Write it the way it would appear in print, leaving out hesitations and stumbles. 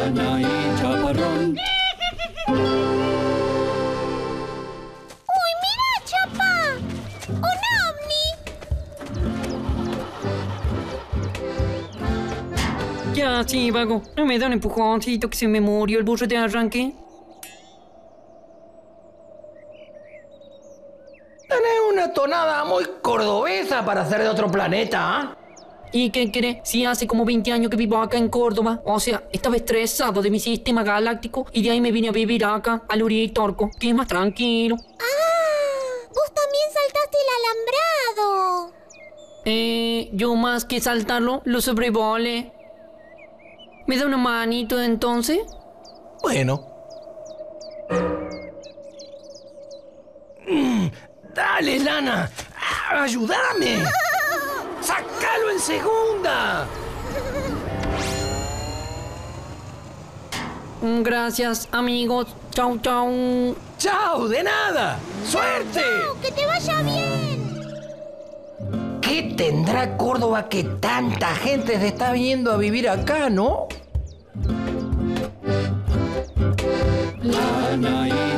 Lana y Chaparrón. ¡Uy, mira, Chapa! ¡Un ovni! Ya, sí, vago. No me da un empujoncito que se me murió el burro de arranque. Tenés una tonada muy cordobesa para ser de otro planeta, ¿ah? ¿Y qué crees? Si hace como 20 años que vivo acá en Córdoba. O sea, estaba estresado de mi sistema galáctico y de ahí me vine a vivir acá, al Uritorco, que es más tranquilo. ¡Ah! ¡Vos también saltaste el alambrado! Yo más que saltarlo, lo sobrevolé. ¿Me da una manito entonces? Bueno. Dale, Lana. ¡Ayúdame! ¡Sácalo en segunda! Gracias, amigos. Chau, chau. ¡Chao! ¡De nada! ¡Suerte! ¡Chao! ¡Que te vaya bien! ¿Qué tendrá Córdoba que tanta gente se está viniendo a vivir acá, no? Lana y